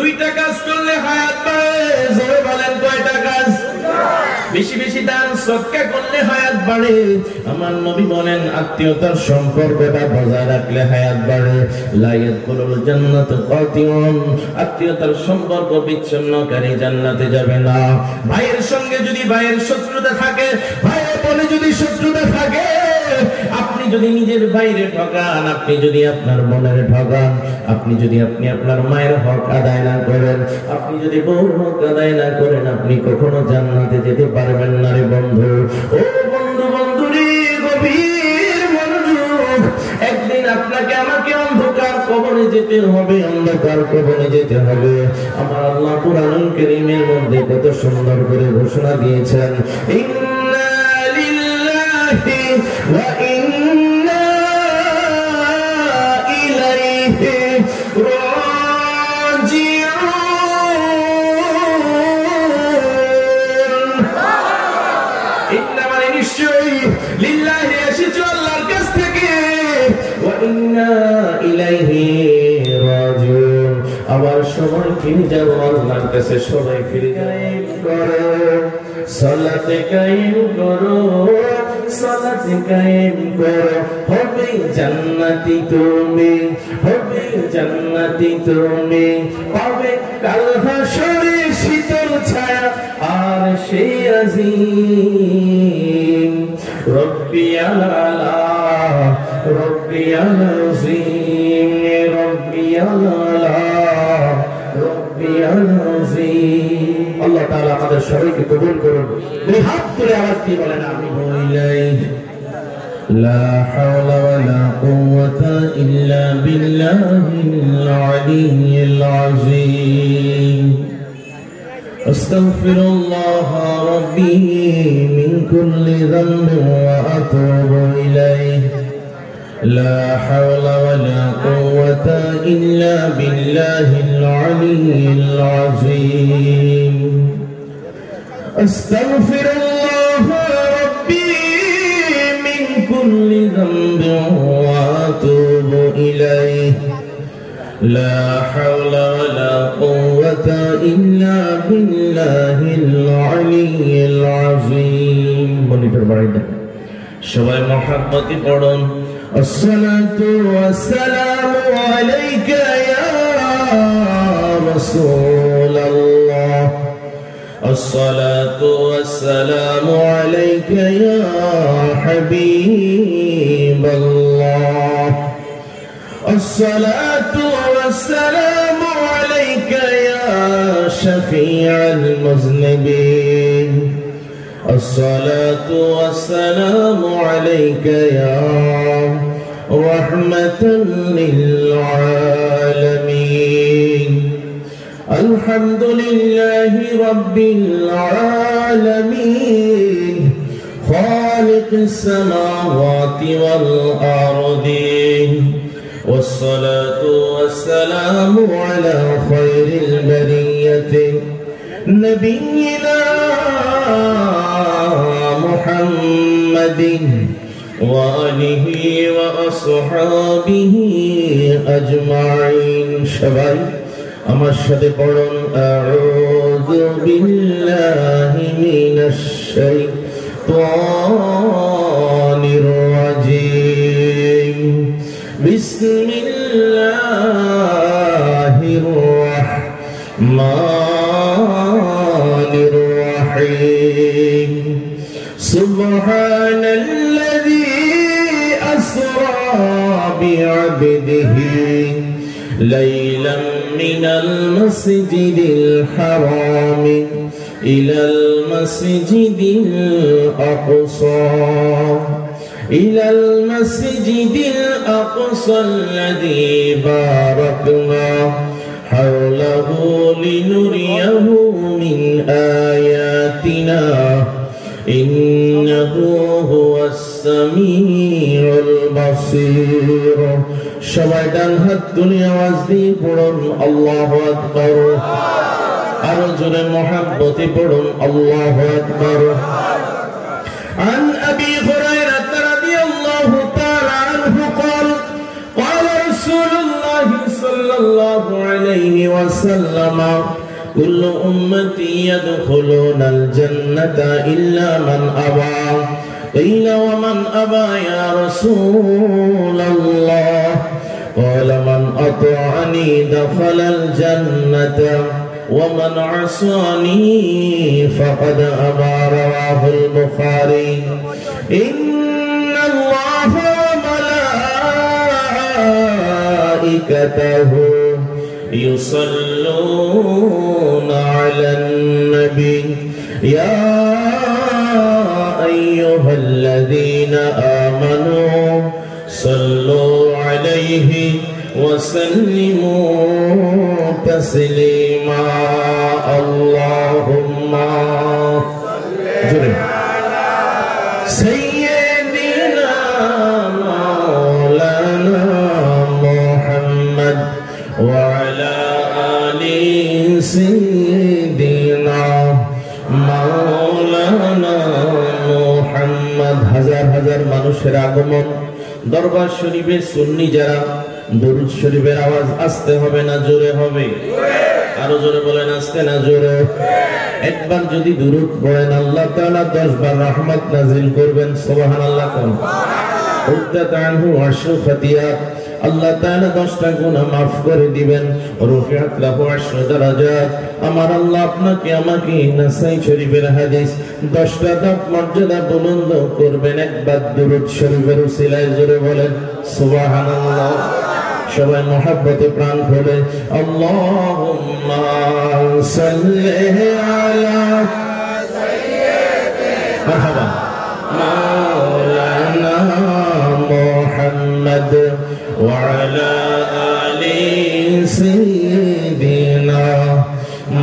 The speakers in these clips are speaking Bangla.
দুইটা কাজ করলে হায়াত বাড়ে। জোরে বলেন কয়টা কাজ? বেশি বেশি দান সদকা করলে হায়াত বাড়ে। আমার নবী বলেন আত্মীয়তার সম্পর্কটা বজায় রাখলে হায়াত বাড়ে। লা ইয়াদখুলুল জান্নাতা কাতিউন, আত্মীয়তার সম্পর্ক বিচ্ছিন্নকারী জান্নাতে যাবে না। ভাইয়ের সঙ্গে যদি ভাইয়ের শত্রুতা থাকে, ভাইয়ের বলে যদি শত্রুতা থাকে, আপনি যদি নিজের ভাইরে ঠকান, আপনি যদি আপনার বোনের ঠকান, আপনি যদি আপনার মায়ের হক আদায় না করেন, আপনি যদি বউর হক আদায় না করেন, আপনি কখনো জান্নাতে যেতে পারবেন না রে বন্ধু। ও বন্ধু, বন্ধুরে গভীর মনোযোগ। একদিন আপনাকে আমাকে অন্ধকার কবরে যেতে হবে, অন্ধকার কবরে যেতে হবে। আমার আল্লাহ কুরআনুল কারীমের মধ্যে কত সুন্দর করে ঘোষণা দিয়েছেন, ইন্না লিল্লাহি ওয়া ইন্না ইলাইহি রাজিউন। ইন্না মানে নিশ্চয়ই, লিল্লাহি এসেছে আল্লাহর কাছ থেকে, ওয়া ইন্না ইলাইহি রাজিউন, আবার সবাই ফিরে যাব আল্লাহর কাছে। সবাই ফিরে কায়েম করো, সালাতে কায়েম করো, সালাতে কায়েম করো, হবে জান্নাতি তুমি, হবে জান্নাতি তুমি, পাবে কাল হাসরে শীতল ছায়া আর সে আজিম। রব্বি আলা রব্বি আযীম, রব্বি আলা রব্বি আযীম। আল্লাহ তাআলা আমাদের সবাইকে কবুল করুন। দুই হাত তুলে আওয়াজ দিয়ে বলেন আমি বইলাই লা হাওলা ওয়ালা কুওয়াতা ইল্লা বিল্লাহিল আলিয়্যিল আযীম। আস্তাগফিরুল্লাহ রাব্বি মিন কুল্লি যামবিন ওয়া আতুবু ইলাইহি। لا حول ولا قوة إلا بالله العلي العظيم. أستغفر الله ربي من كل ذنب وأتوب إليه. لا حول ولا قوة إلا بالله العلي العظيم. মনিটর বাড়াই দেন সবাই মহব্বতে পড়ুন। الصلاة والسلام عليك يا رسول الله. الصلاة والسلام عليك يا حبيب الله. الصلاة والسلام عليك يا شفيع المذنبين. الصلاة والسلام عليك يا رحمة للعالمين. الحمد لله رب العالمين خالق السماوات والأرضين. والصلاة والسلام على خير البرية نبينا محمد وآله وأصحابه أجمعين. সবাই আমার সাথে পড়ুন আউযু বিল্লাহি মিনাশ শাইতানির রাজীম। বিসমিল্লাহির রাহমানির রহিম। সুবহানাল্লাযী আসরা বি'আবদিহি লাইলাম মিনাল মাসজিদিল হারাম ইলাল মাসজিদিল আকসা ইলাল মাসজিদিল আকসা আল্লাযী বারাকনা হাওলাহু লিনুরিয়াহু মিন আয়াতিনা ইন্নাহু হুয়াস সামিউল বাসীর। সবাই ডান হাত তুলে আওয়াজ দিয়ে পড়ুন আল্লাহু আকবার। আরো জোরে মুহাব্বতে পড়ুন আল্লাহু আকবার। عن أبي هريرة رضي الله تعالى عنه قال قال رسول الله صلى الله عليه عليه وسلم كل أمتي يدخلون الجنة إلا من أبى قيل ومن أبى يا رسول الله قال من أطاعني دخل الجنة ومن عصاني فقد أبى رواه البخاري إن الله وملائكته يصلون على النبي يا أيها الذين آمنوا صلوا عليه وسلموا تسليما اللهم صل على سيدنا مولانا محمد وعلى آل سيدنا مولانا محمد হাজার হাজার মানুষের আগমন দরবার শরীফে সুন্নি যারা দরুদ শরীফের আওয়াজ আস্তে হবে না জোরে হবে আরো জোরে বলেন আস্তে না জোরে একবার যদি দুরূদ পড়েন আল্লাহ তাআলা 10 বার রহমত নাযিল করবেন সুবহানাল্লাহ কোন উদ্দাতানহু আশু ফাতিয়াত আল্লাহ তাআলা 10টা গুনাহ maaf করে দিবেন রফিআত লাহু আশরু দারাজাত আমার আল্লাহ আপনাকে আমাকে নাসাই শরীফের হাদিস 10টা ধাপ মর্যাদা বুলন্দ করবেন একবার দুরূদ শরীফের উসিলায় জোরে বলেন সুবহানাল্লাহ সবাই মহব্বতে প্রাণ খুলে আল্লাহুম্মা সাল্লি আলা সাইয়্যিদিনা মারহাবা মাওলানা মুহাম্মদ ওয়া আলা আলি সাইয়্যিদিনা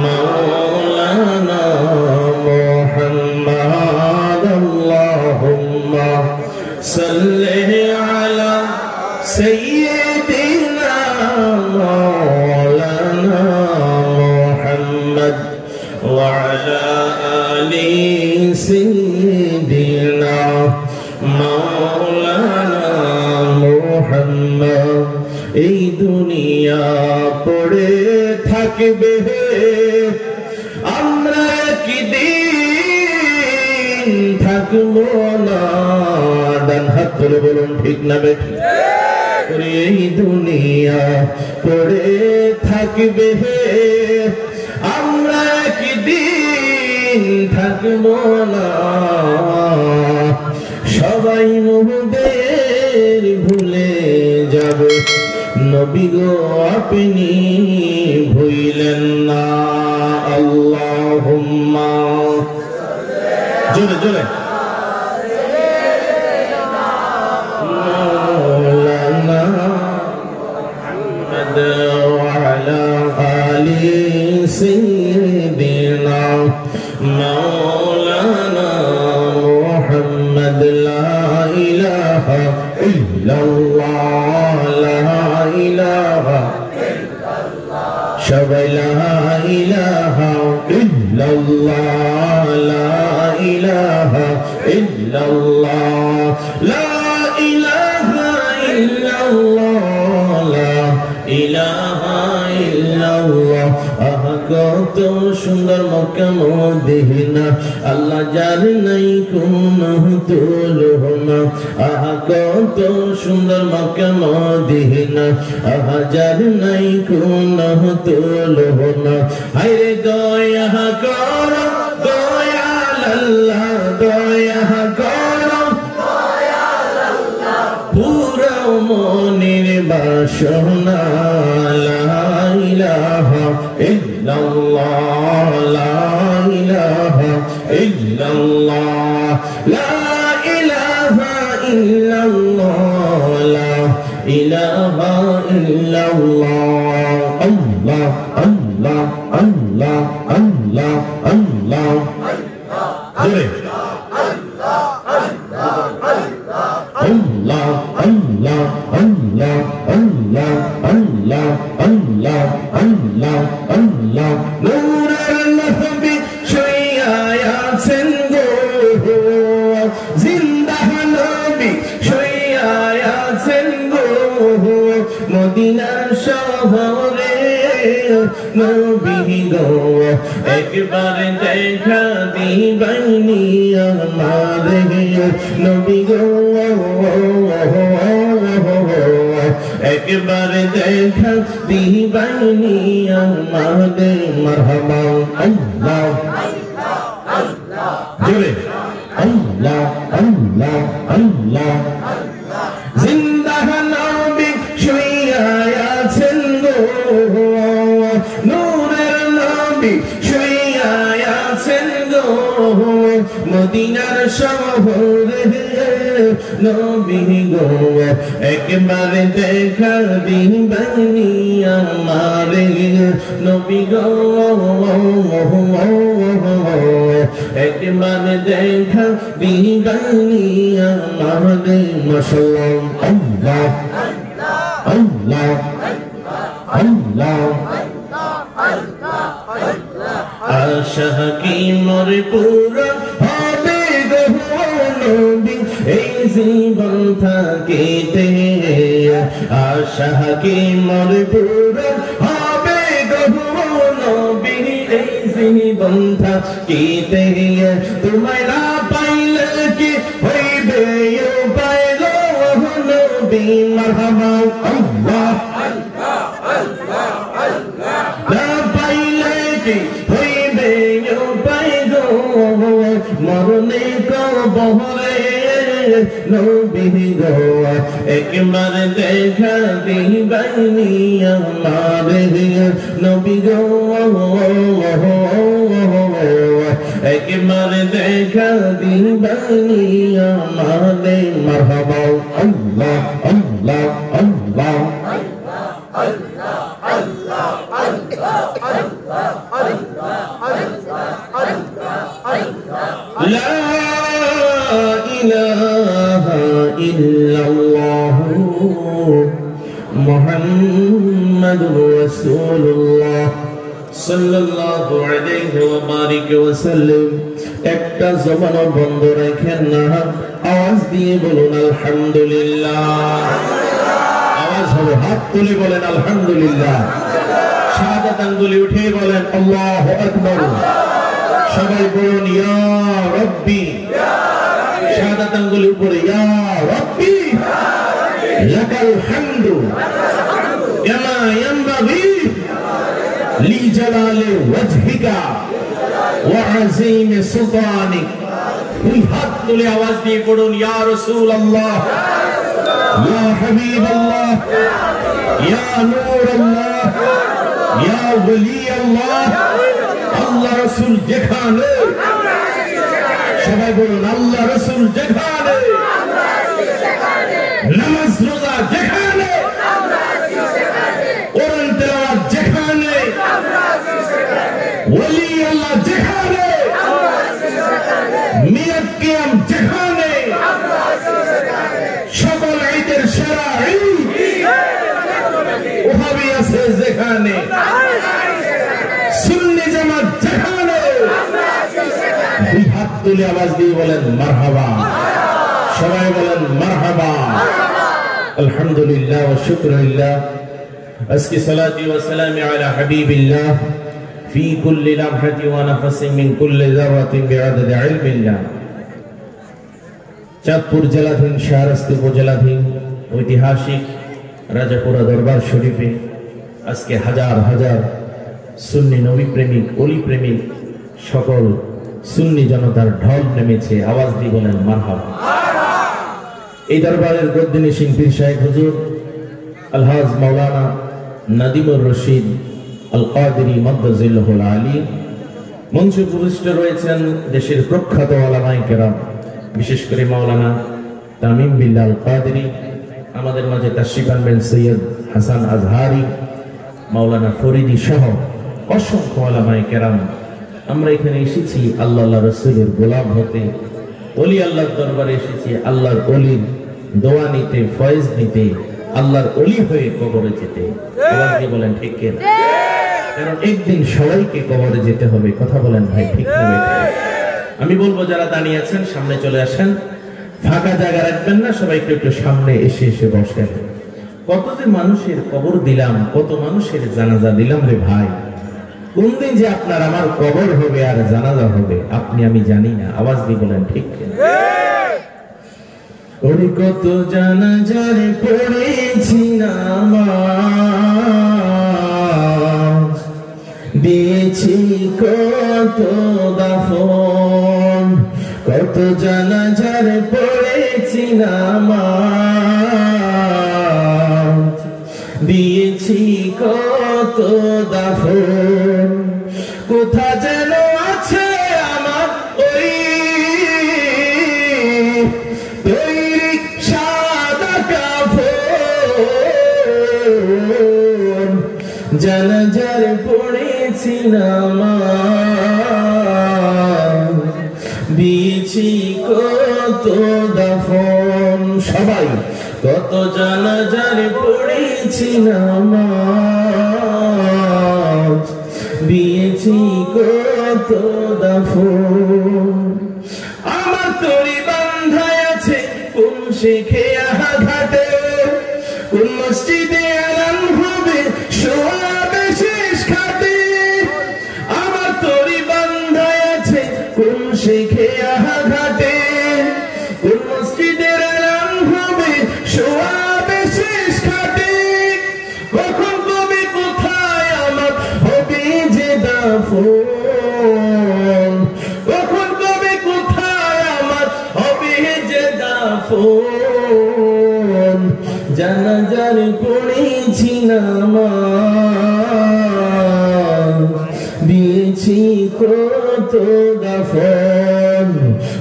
মাওলানা মুহাম্মদ আল্লাহুম্মা সাল্লি আলা সাইয়্যিদিনা مولانا محمد وعلى آل سيدنا مولانا محمد এই দুনিয়া পড়ে থাকবে আমরা একদিন থাকবো না ডান হাত তুলে বলুন ঠিক না বেঠিক এই দুনিয়া পড়ে থাকবে আমরা একদিন থাকবো না সবাই মোদের ভুলে যাবে নবী গো আপনি ভুইলেন না আল্লাহুম্মা জোরে জোরে وعلى آل سيدنا مولانا محمد لا إله إلا الله لا إله إلا الله شبه لا إله إلا الله لا إله إلا الله لا إله إلا الله لا ইলাহা ইল্লাল্লাহ আহা কত সুন্দর মক্কা মদিনা আল্লাহ যার নাই কোনো তুলনা আহা কত সুন্দর মক্কা মদিনা আহা যার নাই কোনো তুলনা হায়রে দয়া করো দয়াল আল্লাহ দয়া করো দয়াল আল্লাহ পুরা মনের বাসনা লা ইলাহা ইল্লাল্লাহ লা ইলাহা ইল্লাল্লাহ লা ইলাহা ইল্লাল্লাহ লা ইলাহা ইল্লাল্লাহ আল্লাহ আল্লাহ আল্লাহ আল্লাহ আল্লাহ জোরে Allah, Allah, Allah, Allah, Allah, Allah, Allah, Allah. Nurul Nahbi shayya singo, zindah Nabi shayya singo, Madina shahre নবী গো একবার দেখা দিবাইনি আমারে নবী গো একবার দেখা দিবাইনি আমারে মারহাবা আল্লাহ জোরে আল্লাহ আল্লাহ আল্লাহ জিন্দা নবী শুইয়া আছেন গো নূরের নবী শুইয়া আছেন গো মদিনার শহরে নবী গো একবার দেখা দিবানি আমারে নবী গো একবার দেখা দিবানি আমারে মাশাআল্লাহ আল্লাহ আল্লাহ আশা কি মোর পুরা হবে গো নবী এই জীবন থাকিতে আশা কি মোর পুরা হবে গো নবী এই জীবন থাকিতে তোমায় না পাইলে কি হইবে উপায় গো নবী মারহাবা আল্লাহ হইবে উপায় গো মরণে কবরে নবী গো একবার দেখা দিবানি আমারে নবী গো একবার দেখা দিবানি আমারে মারহাবা আল্লাহ আল্লাহ আল্লাহ لا إله إلا الله محمد رسول الله صلى الله عليه وبارك وسلم একটা জবান বন্ধ রাখেন না আওয়াজ দিয়ে বলুন আলহামদুলিল্লাহ আওয়াজ হবে হাত তুলে বলেন আলহামদুলিল্লাহ শাহাদাত আঙ্গুলি উঠিয়ে বলেন আল্লাহু আকবার সবাই বলুন ইয়া রাব্বি শাহাদাত আঙ্গুলি উপরে ইয়া রাব্বি লাকাল হামদু কামা ইয়ানবাগি লি জালালি ওয়াজহিকা ওয়া আযীমি সুলতানিক দুই হাত তুলে আওয়াজ দিয়ে পড়ুন ইয়া রাসূলুল্লাহ ইয়া হাবিবাল্লাহ ইয়া নূরুল্লাহ ইয়া ওয়ালিয়াল্লাহ আল্লাহ রাসূল যেখানে সবাই বলুন আল্লাহ রাসূল যেখানে নামাজ রোজা যেখানে কোরআন তেলাওয়াত যেখানে ওলি আল্লাহ যেখানে মিলাদ কিয়াম যেখানে সকল ঈদের সেরা ঈদ ওহাবি আছে যেখানে সুন্নি জামাত যেখানে দুই হাত তুলে আওয়াজ দিয়ে বলেন মারহাবা সবাই বলেন মারহাবা আলহামদুলিল্লাহ ওয়া শুকরুলিল্লাহ আজকে সালাতি ওয়া সালামি আলা হাবিবিল্লাহ ফি কুল্লি লামহাতি ওয়া নাফসিন মিন কুল্লি যাররাতিন বিআদাদি ইলমিল্লাহ চাঁদপুর জেলাধীন শাহরাস্তি উপজেলাধীন ঐতিহাসিক রাজাপুরা দরবার শরীফে আজকে হাজার হাজার সুন্নি নবী প্রেমিক ওলি প্রেমিক সকল সুন্নি জনতার ঢল নেমেছে আওয়াজ দিয়ে বলেন মারহাবা এই দরবারের গদ্দিনী শিল্পীর শাইখ হুজুর আলহাজ মাওলানা নাদিমুর রশিদ আল কাদেরী মাদ্দাজিল্লাহুল আলী মঞ্চে উপবিষ্ট রয়েছেন দেশের প্রখ্যাত উলামায়ে কেরাম বিশেষ করে মাওলানা তামিম বিল্লাহ আল কাদেরী আমাদের মাঝে তাশরিফ আনবেন সৈয়দ হাসান আজহারি মাওলানা ফরিদি সহ অসংখ্য উলামায়ে কেরাম আমরা এখানে এসেছি আল্লাহ রাসূলের গোলাম হতে ওলি আল্লাহর দরবারে এসেছি আল্লাহর ওলির দোয়া নিতে ফয়েজ নিতে আল্লাহর ওলি হয়ে কবরে যেতে আওয়াজ দিয়ে বলেন ঠিক কি না কারণ একদিন সবাইকে কবরে যেতে হবে কথা বলেন ভাই ঠিক না আমি বলবো যারা দাঁড়িয়ে আছেন সামনে চলে আসেন ফাঁকা জায়গা রাখবেন না সবাই একটু সামনে এসে বসেন কত যে মানুষের কবর দিলাম, কত মানুষের জানাজা দিলাম রে ভাই। কোন দিন যে আপনার আমার কবর হবে আর জানাজা হবে আপনি আমি জানি না। আওয়াজ দিয়ে বলেন ঠিক কিনা? ওরে কত জানাজার পড়েছি নামাজ, দিয়েছি কত দাফন, কত জানাজার পড়েছি নামাজ, দিয়েছি কত দাফন, কোথা যেন আছে আমার ওই তৈরি সাদা কাফন, জানাজার পড়েছি নামাজ, দিয়েছি কত দাফন। সবাই কত জানাজার পড়েছি নামাজ, দিয়েছি কত দাফন। আমার তরি বান্ধায় আছে কোন শেখে ঘাটে, কোন মসজিদে আরাম হবে সোয়াবে শেষ খাটে। আমার তরি বান্ধায় আছে কোন শেখে ঘাটে, কোন মসজিদের আরাম হবে সোয়াবে শেষ খাটে। কখন কবে কোথায় আমার হবে যে দাফন, কখন কবে কোথায় আমার হবে যে দাফন, জানাজার পড়েছি নামাজ, দিয়েছি কত দাফন,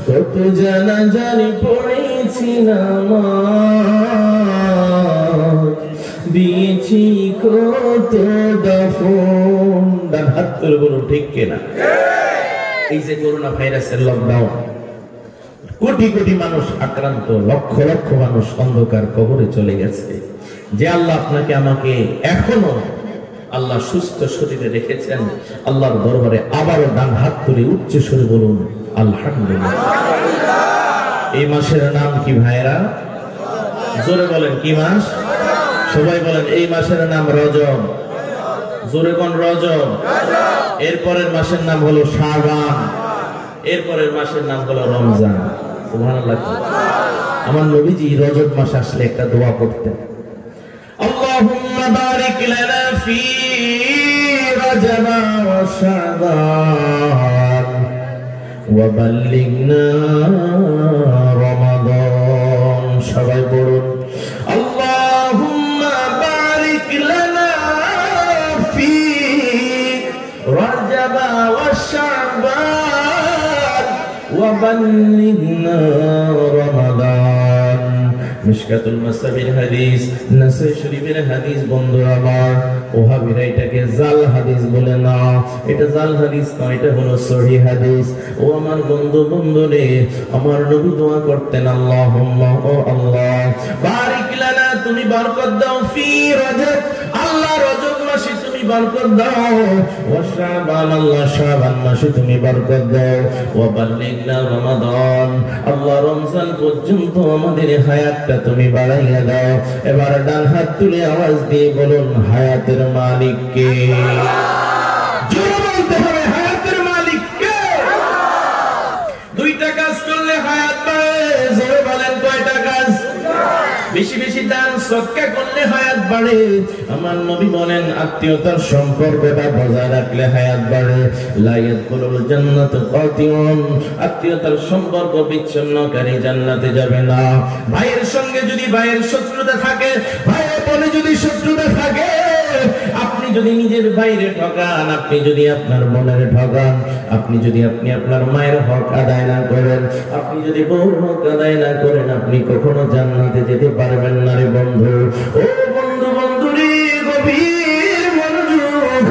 কত জানাজার পড়েছি নামাজ, দিয়েছি কত দাফন। ডান হাত তুলে বলুন ঠিক কিনা? এই যে করোনা ভাইরাসের লকডাউন, কোটি কোটি মানুষ আক্রান্ত, লক্ষ লক্ষ মানুষ অন্ধকার কবরে চলে গেছে। যে আল্লাহ আপনাকে আমাকে এখনো আল্লাহ সুস্থ শরীরে রেখেছেন, আল্লাহর দরবারে আবারও ডান হাত তুলে উচ্চ স্বরে বলুন আলহামদুলিল্লাহ। এই মাসের নাম কি ভাইরা? জোরে বলেন কি মাস? সবাই বলেন এই মাসের নাম রজব। জোরে কোন? রজব। এরপরের মাসের নাম হলো শাবান, এরপরের মাসের নাম হলো রমজান। সুবহানাল্লাহ। আমার নবীজি রজব মাস আসলে একটা দোয়া করতেন, আল্লাহুম্মা বারিক লানা ফি রজব ওয়া শাবান ওয়া বাল্লিগনা রমাদান। সবাই বলুন আল্লাহুম্মা বারিক লানা ফি রজব ওয়া শাবান ওয়া বাল্লিগনা রমাদান। মিশকাতুল মাসাবির হাদিস, নাসাই শরীফের হাদিস। বন্ধুরা আমার, ওহাবীরা এটাকে জাল হাদিস বলে না, এটা জাল হাদিস নয়, এটা হলো সহিহ হাদিস। ও আমার বন্ধু বন্ধুরে, আমার নবী দোয়া করতেন আল্লাহুম্মা, ও আল্লাহ বারিক লানা, তুমি বরকত দাও, ফি রজব, আল্লাহ রজব মাসে তুমি বরকত দাও, ওয়া শাবান, আল্লাহ শাবান মাসে তুমি বরকত দাও, ওয়া বাল্লিগনা রমাদান, আল্লাহ রমজান পর্যন্ত আমাদের হায়াতটা তুমি বাড়াইয়া দাও। এবার ডান হাত তুলে আওয়াজ দিয়ে বলুন হায়াতের মালিক কে? জোরে বলতে হবে হায়াতের মালিক কে? দুইটা কাজ করলে হায়াত বাড়ে। জোরে বলেন কয়টা কাজ? বেশি বেশি দান সদকা করলে হায়াত বাড়ে। আমার নবী বলেন আত্মীয়তার সম্পর্কটা বজায় রাখলে হায়াত বাড়ে। লা ইয়াদখুলুল জান্নাতা কাতিউন, আত্মীয়তার সম্পর্ক বিচ্ছিন্নকারী জান্নাতে যাবে না। ভাইয়ের সঙ্গে যদি ভাইয়ের শত্রুতা থাকে, ভাইয়ের বলে যদি শত্রুতা থাকে, আপনি যদি নিজের ভাইরে ঠকান, আপনি যদি আপনার বোনের ঠকান, আপনি যদি আপনার মায়ের হক আদায় না করেন, আপনি যদি বউর হক আদায় না করেন, আপনি কখনো জান্নাতে যেতে পারবেন না রে বন্ধু। ও বন্ধু, বন্ধুরে গভীর মনোযোগ।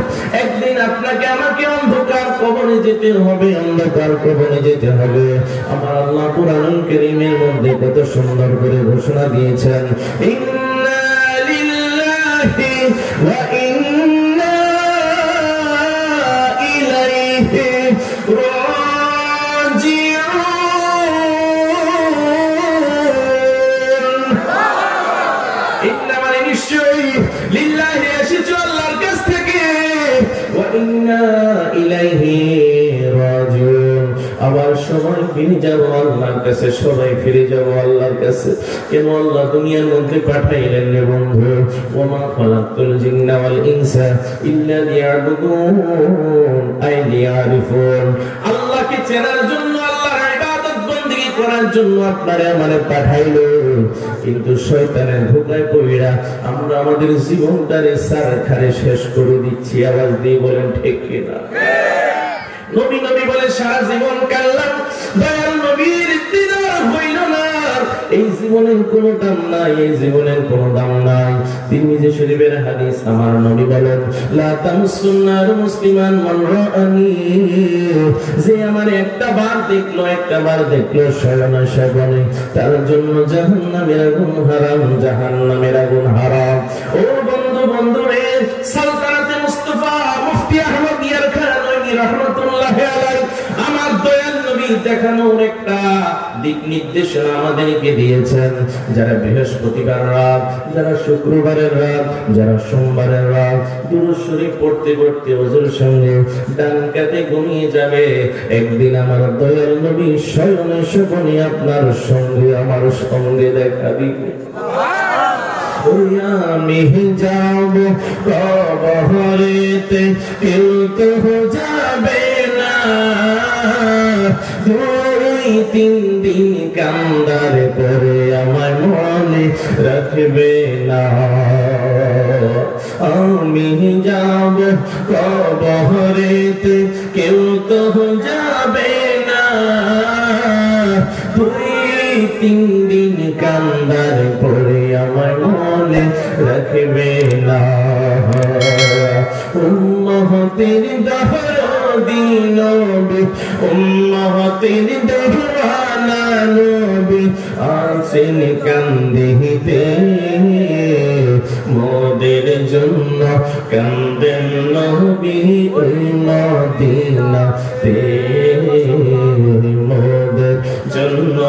একদিন আপনাকে আমাকে অন্ধকার কবরে যেতে হবে, অন্ধকার কবরে যেতে হবে। আমার আল্লাহ কুরআনুল কারীমের মধ্যে কত সুন্দর করে ঘোষণা দিয়েছেন, ইন্না লিল্লাহি ওয়া ইন্না ইলাইহি রাজিউন। ইন্না মানে ইন্না ইলাইহি রাজিউন। আবার সবাই ফিরে যাব আল্লাহর কাছে, সবাই ফিরে যাব আল্লাহর কাছে। কেন আল্লাহ দুনিয়ার মধ্যে পাঠাইলেন রে বন্ধু? ওমা খালাকতুল জিন্না ওয়াল ইনসা ইল্লা লিয়াবুদুন আই লিয়ারিফুন। আল্লাহকে চেনার জন্য, আল্লাহর ইবাদত বندگی করার জন্য আপনারে আমারে পাঠাইলো, কিন্তু শয়তানের ধোঁকায় পড়া আমরা আমাদের জীবনটারে সারখারে শেষ করে দিচ্ছি। আওয়াজ দিয়ে বলেন ঠিক কিনা? নবী নবী বলে সারা জীবন কাল্লাম, দয়াল নবীর দিদার হইল না। এই জীবনের কোনো দাম নাই, এই জীবনের কোনো দাম নাই। তিরমিজি শরীফের হাদিস, আমার নবী বলেন লা তামসুন্নার মুসলিমান মান রাআনি, যে আমার একটা বার দেখলো শয়না শয়তানে, তার জন্য জাহান্নামের আগুন হারাম, জাহান্নামের আগুন হারাম। ও বন্ধু রে, সালতানাতে মুস্তাফা মুফতি আহমদ ইয়ারখানি রাহমাতুল্লাহ আলাইহি আমার দয়াল নবী দেখানোর একটা দিক নির্দেশনা আমাদেরকে দিয়েছেন। যারা বৃহস্পতিবার রাত, যারা শুক্রবারের রাত, যারা সোমবারের রাত দুরূদ শরীফ পড়তে পড়তে ওযুর সঙ্গে ডান কাতে ঘুমিয়ে যাবে, একদিন আমার দয়াল নবী শয়নে স্বপ্নে আপনার সঙ্গে আমার সঙ্গে দেখা দিবে। আমি যাব কবরেতে, কেউ তো যাবে না, 2-3 দিন কান্দার করে আমার মনে রাখবে না। আমি যাব কবরেতে, কেউ তো যাবে না, 2-3 দিন কান্দার পরে আমার মনে রাখবে না। উম্মতের দহরদি নবী, উম্মতের দেওয়ানা নবী আছেন কান্দিতে, মোদের জন্য কান্দেন নবী ওই মদিনাতে, মোদের জন্য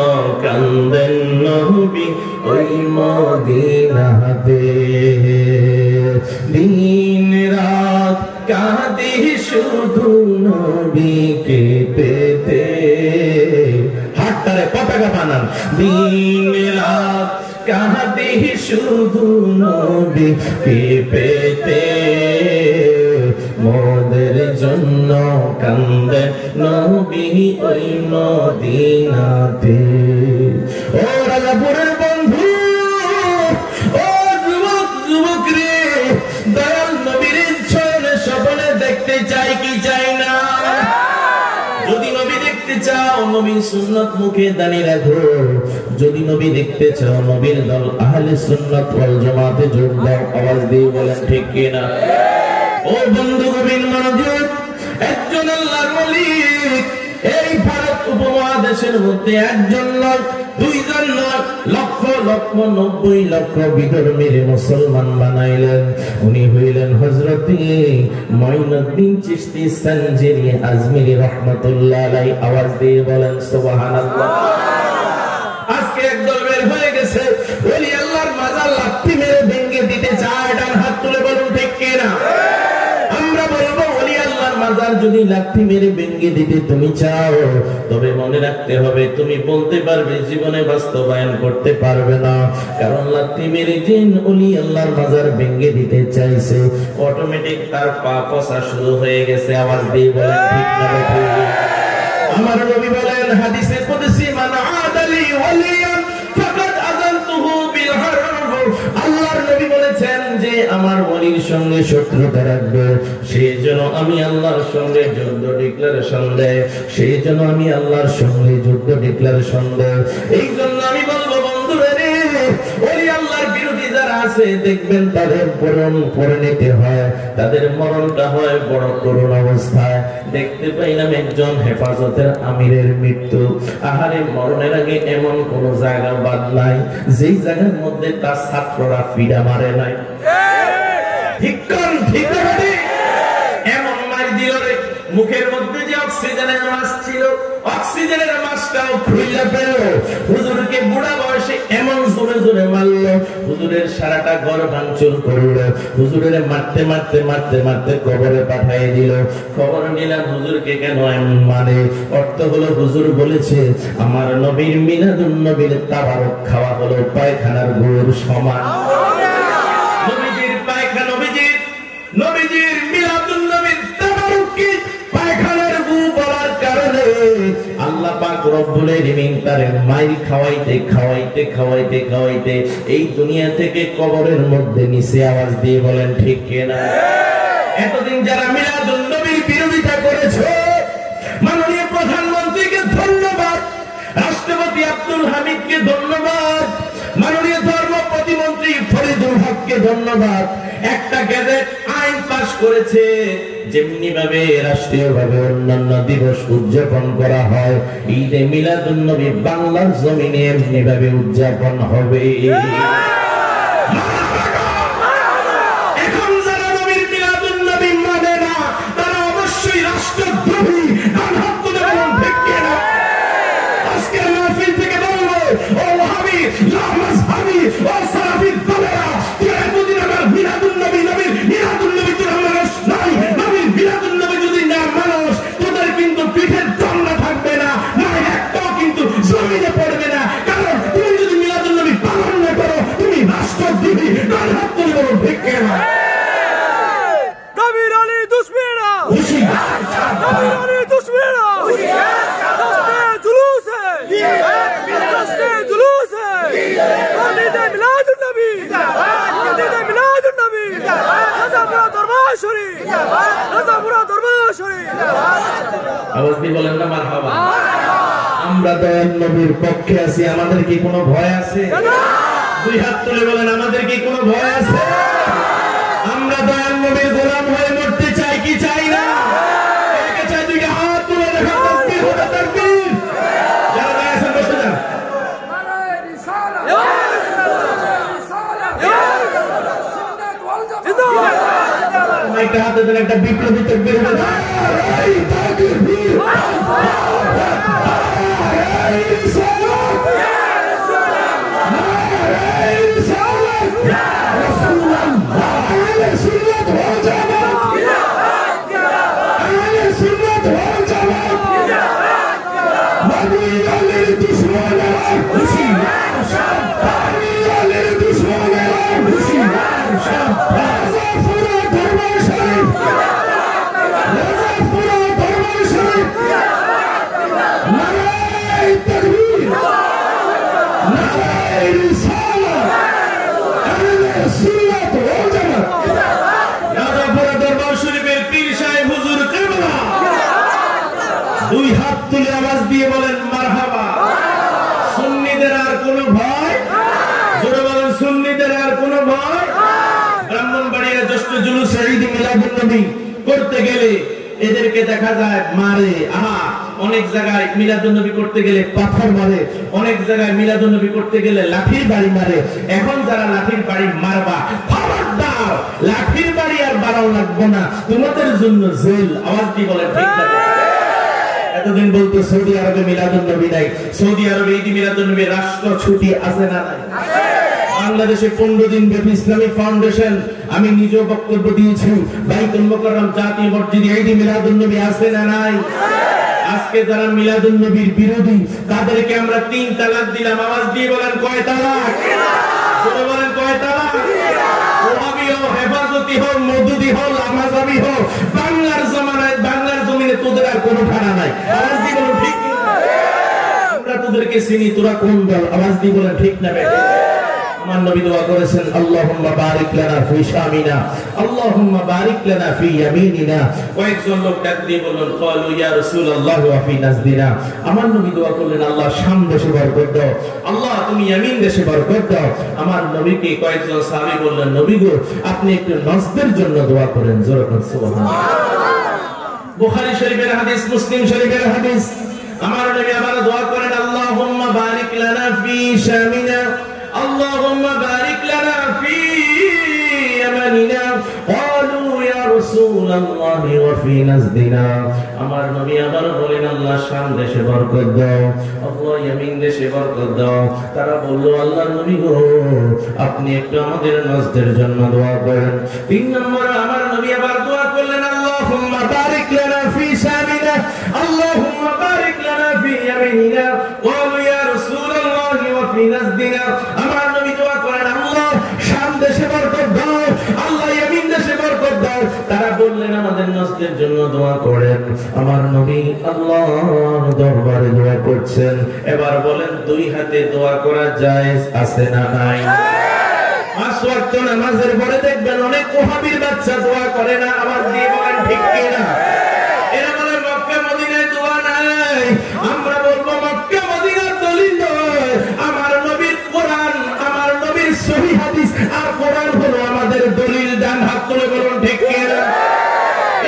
কান্দেন নবী ওই মদিনাতে। দিন রাত কাঁদি শুধু নবীকে পেতে, হাতটারে পতাকা বানান। দিন রাত কাঁদি শুধু নবীকে পেতে, মোদের জন্য কান্দে নবী ওই মদিনাতে। ও রাজাপুরের বন্ধু, ও যুবক রে, দয়াল নবীর ছয়নে স্বপ্নে দেখতে চাই কি চাই না? যদি নবী দেখতে চাও, নবীর সুন্নাত মুখে দাঁড়িয়ে রাখো। যদি নবী দেখতে চাও, নবীর দল আহলে সুন্নাত ওয়াল জামাতে যোগ দাও। আওয়াজ দিয়ে বলেন ঠিক কি না? ও বন্ধু গভীর মনোযোগ, একজন আল্লাহর ওলি এই ভারত উপমহাদেশের মধ্যে একজন নয়, দুইজন নয়, লক্ষ লক্ষ 90 লক্ষ বিধর্মীর মুসলমান বানাইলেন। উনি হইলেন হযরতে মুঈনুদ্দিন চিশতি সঞ্জেরি আজমিরি রাহমাতুল্লাহ আলাইহি। আওয়াজ দিয়ে বলেন সুবহানাল্লাহ। আজকে একদল বের হয়ে গেছে, ওলি আল্লাহর মাজার লাথি মেরে ভেঙে দিতে চায়। ডান হাত তুলে বলুন ঠিক কি না? আমরা বলবো ওলি আল্লাহর মাজার যদি লাথি মেরে ভেঙে দিতে তুমি চাও, তবে মনে রাখতে হবে তুমি বলতে পারবে, জীবনে বাস্তবায়ন করতে পারবে না। কারণ লাথি মেরে জিন ওলি আল্লাহর মাজার ভেঙে দিতে চাইছে, অটোমেটিক তার পা পচা শুরু হয়ে গেছে। আওয়াজ দিয়ে বলেন ঠিক না? আমার নবী বলেন হাদিসে কুদসি, মান আদালি ওয়ালিয়ান ফাকাদ আযানতুহু বিল হারব। আল্লাহর নবী বলেছেন যে আমার ওলির সঙ্গে শত্রুতা রাখবে, সেই জন্য আমি আল্লাহর সঙ্গে যুদ্ধ ডিক্লারেশন দেয়, সেই জন্য আমি আল্লাহর সঙ্গে যুদ্ধ ডিক্লারেশন দেয়। এই জন্য আমি বলবো বন্ধুরা রে, ওলি আল্লাহর বিরোধী যারা আছে দেখবেন তাদের পরিণতি হয়, তাদের মরণটা হয় বড় করুণ অবস্থায়। দেখতে পাইলাম একজন হেফাজতের আমিরের মৃত্যু। আহারে, মরণের আগে এমন কোন জায়গা বাদ নাই যেই জায়গার মধ্যে তার ছাত্ররা ফিডা মারে নাই। ঠিক এমন মার দিল রে, মুখের মধ্যে যে অক্সিজেনের মাস্ক ছিল, অক্সিজেনের মাস্কটাও খুইলা পেল। হুজুরকে বুড়া বয়সে এমন জোরে জোরে মারল, হুজুরের সারাটা ঘর ভাঙচুর করল, হুজুরের মারতে মারতে মারতে মারতে কবরে পাঠিয়ে দিল। খবর নিলাম হুজুরকে কেন এমন মারে। অর্থ হলো হুজুর বলেছে আমার নবীর মিলাদুন নবীর তাবারক খাওয়া হলো পায়খানার গুড় সমান। নবীজির পায়খানা, নবীজির মিলাদুন নবীর তাবারুককে পায়খানার গু বলার কারণে আল্লাহ পাক রব্বুল আলামিন তারে মাইর খাওয়াইতে খাওয়াইতে খাওয়াইতে খাওয়াইতে এই দুনিয়া থেকে কবরের মধ্যে নিচে আওয়াজ দিয়ে বলেন ঠিক কিনা? এতদিন যারা মিলাদুন নবীর বিরোধিতা করেছে, মাননীয় প্রধানমন্ত্রীকে ধন্যবাদ, রাষ্ট্রপতি আব্দুল হামিদকে ধন্যবাদ, মাননীয় ধর্ম প্রতিমন্ত্রী ফরিদুল হককে ধন্যবাদ। একটা গেজেট আইন পাস করেছে, যেমনি ভাবে রাষ্ট্রীয় ভাবে অন্যান্য দিবস উদযাপন করা হয়, ঈদে মিলাদুন নবী বাংলার জমিনে এমনি ভাবে উদযাপন হবে। এখন যারা নবীর মিলাদুন নবী মানে না, তারা অবশ্যই রাষ্ট্রদ্রোহী। আজকের মাহফিল থেকে বলবো, ও ওয়াহাবি, লা মাযহাবি, ও সালাফি দলেরা, তোরা এতদিন আমার মিলাদুন নবী, নবীর মিলাদুন নবী তোরা মানুষ নাই, নবীর মিলাদুন নবী যদি না মানুষ, তোদের কিন্তু পিঠের চামড়া থাকবে না, না একটাও কিন্তু জমিনে পড়বে না। কারণ তুমি যদি মিলাদুন নবী পালন না করো, তুমি রাষ্ট্রদ্রোহী। কার হাত তুলে বলো ঠিক কিনা? নবীর আলী দুশমনেরা, নবীর আলী দুশমনেরা, जुलूस है, जुलूस है, मिलादुन नबी, मिलादुन नबी, रज़ापुरा दरबार शरीफ, रज़ापुरा दरबार शरीफ। আওয়াজ দিয়ে বলেন না মারহাবা। আমরা দয়াল নবীর পক্ষে আছি, আমাদের কি কোনো ভয় আছে? দুই হাত তুলে বলেন আমাদের কি কোনো ভয় আছে? আমরা দয়াল নবীর গোলাম হয়ে মরতে চাই কি চাই না? একে চাই দুইটা হাত তুলে দেখা তাকবীর হবে তাকবীর। যারা দাঁড়িয়ে আছেন বসে যান। একটা হাতে দেন, একটা বিপ্লবী তাকবীর হবে। দুই হাত তুলে আওয়াজ দিয়ে বলেন মারহাবা। সুন্নিদের আর কোনো ভয়? জোরে বলেন সুন্নিদের আর কোনো ভয়? ব্রাহ্মণবাড়িয়া জ্যৈষ্ঠ জুলুস ঈদ মিলাদুন নবী করতে গেলে এদেরকে দেখা যায় মারে। অনেক জায়গায় মিলাদুন নবী করতে গেলে পাথর মারে, অনেক জায়গায় মিলাদুন নবী করতে গেলে লাঠির বাড়ি মারে। এখন যারা লাঠির বাড়ি মারবা, খবরদার, লাঠির বাড়ি আর বাড়াও লাগবো না, তোমাদের জন্য জেল। আওয়াজ দিয়ে বলেন ঠিক না? এতদিন বলতো সৌদি আরবে মিলাদুন নবী নাই, সৌদি আরবে ঈদ মিলাদুন নবী রাষ্ট্র ছুটি আছে না নাই? বাংলাদেশে 15 দিন ব্যাপী ইসলামিক ফাউন্ডেশন, আমি নিজেও বক্তব্য দিয়েছি, বাইতুল মুকাররম জাতীয় মসজিদে ঈদ মিলাদুন নবী আছে না নাই? আজকে যারা মিলাদুন নবীর বিরোধী, তাদেরকে আমরা 3 তালাক দিলাম। আওয়াজ দিয়ে বলেন কয় তালাক? জোরে বলেন কয় তালাক? ওহাবি হও, হেফাজতি হও, মওদুদি হও, লামাজাবি হও, বাংলার জমানায় বাংলার জমিনে তোদের আর কোনো খানা নাই। আওয়াজ দিয়ে বলেন ঠিক না? আমরা তোদেরকে চিনি, তোরা কোন দল? আওয়াজ দিয়ে বলেন ঠিক না? আমার নবী দোয়া করেছেন, আল্লাহুম্মা বারিক লানা ফি শামিনা, আল্লাহুম্মা বারিক লানা ফি ইয়ামিনিনা। কয়েকজন লোক ডাক দিয়ে বললেন, ক্বালু ইয়া রাসূলুল্লাহ ওয়া ফি নাজদিনা। আমার নবী দোয়া করলেন, আল্লাহ শাম দেশে বরকত দাও, আল্লাহ তুমি ইয়ামিন দেশে বরকত দাও। আমার নবীকে কয়েকজন সাহাবী বললেন, নবী গো আপনি একটু নজদের জন্য দোয়া করেন। জোরে বলেন সুবহানাল্লাহ। বুখারী শরীফের হাদিস, মুসলিম শরীফের হাদিস। আমার নবী আবার দোয়া করেন, আল্লাহুম্মা বারিক লানা ফি শামিনা, اللهم بارك لنا في يمننا। قالوا يا رسول রাসূলুল্লাহি ওয়া ফি নাজদিনা আমার নবী আবার বলেন আল্লাহ শাম দেশে বরকত দাও আল্লাহ ইয়ামিন দেশে বরকত দাও তারা বলল আল্লাহর নবী গো আপনি একটু আমাদের নজদের জন্য দোয়া করেন তিন নম্বর আমার নবী আবার দোয়া করলেন আল্লাহুম্মা বারিক লানা ফি শামিনা আল্লাহুম্মা বারিক লানা ফি ইয়ামিনিনা ওয়া ইয়া রাসূলুল্লাহি ওয়া ফি নাজদিনা আমার নবী দোয়া করেন আল্লাহ শাম দেশে বরকত দাও আল্লাহ ইয়ামিন দেশে বরকত দাও তারা বললেন আমাদের নজদের জন্য দোয়া করেন আমার নবী আল্লাহর দরবারে দোয়া করছেন এবার বলেন দুই হাতে দোয়া করা জায়েজ আছে না নাই পাঁচ ওয়াক্ত নামাজের পরে দেখবেন অনেক ওহাবীর বাচ্চা দোয়া করে না আমার দিয়ে বলেন ঠিক কি না এরা বলে মক্কা মদিনায় দোয়া নাই আমরা বলবো মক্কা মদিনার দলিল নয় আমার নবীর কোরআন আমার নবীর সহিহ হাদিস আর কোরআন হলো আমাদের দলিল ডান হাত তুলে বলুন ঠিক কি না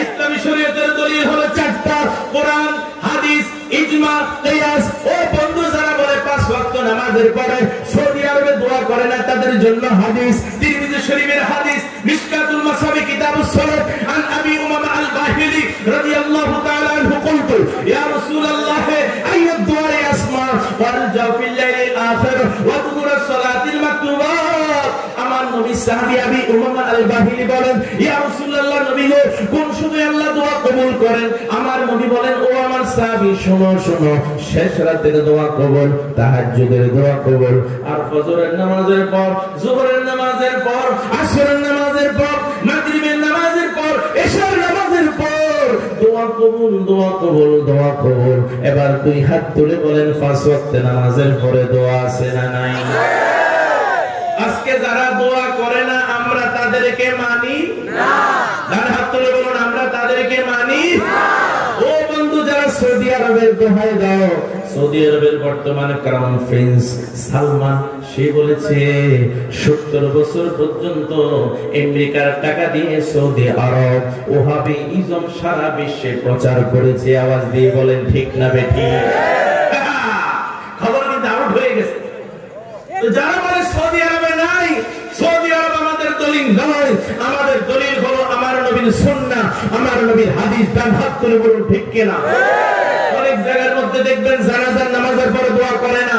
ইসলামী শরীয়তের দলিল হলো চারটা কোরআন হাদিস ইজমা কিয়াস ও বন্ধু যারা বলে পাঁচ ওয়াক্ত নামাজের পরে সৌদি আরবে দোয়া করে না তাদের জন্য হাদিস তিরমিজি শরীফের হাদিস মিশকাতুল মাসাবি কিতাবুস সালাত আন আবি উমামা আল বাহিলি রাদিয়াল্লাহু তাআলা আনহু কুলতু ইয়া রাসূলুল্লাহ আইয়ুদ দুআ আসমা ওয়াল জাফিল লাইল আখির ওয়া দুবুরাস সালাতিল মাকতুবাত আমার নবী সাহাবী আবি উমামা আল বাহিলি বলেন ইয়া রাসূলুল্লাহ নবী গো কোন শুধু আল্লাহ দোয়া কবুল করেন আমার নবী বলেন ও আমার সাহাবী শোনো শোনো শেষ রাতের দোয়া কবুল তাহাজ্জুদের দোয়া কবুল আর ফজরের নামাজের পর যোহরের নামাজের পর আসরের নামাজের পর মাগরিবের নামাজের পর এশার নামাজের পর দোয়া কবুল দোয়া কবুল দোয়া কবুল এবার দুই হাত তুলে বলেন পাঁচ ওয়াক্ত নামাজের পরে দোয়া আছে না নাই আজকে যারা দোয়া করে না আমরা তাদেরকে মানি না ডান হাত তুলে বলুন আমরা তাদেরকে মানি না ও বন্ধু যারা সৌদি আরবের দোহাই দাও সৌদি আরবের বর্তমানে ক্রাউন প্রিন্স সালমান সে বলেছে 70 বছর পর্যন্ত আমেরিকার টাকা দিয়ে সৌদি আরব ওহাবিজম সারা বিশ্বে প্রচার করেছে আওয়াজ দিয়ে বলেন ঠিক না বেঠিক খবর কিন্তু আউট হয়ে গেছে তো যারা বলে সৌদি আরবে নাই সৌদি আরব আমাদের দলিল নয় আমাদের দলিল হলো আমার নবীর সুন্নাহ আমার নবীর হাদিস ডান হাত তুলে বলুন ঠিক কি না অনেক জায়গার মধ্যে দেখবেন জানাজার নামাজের পরে দোয়া করে না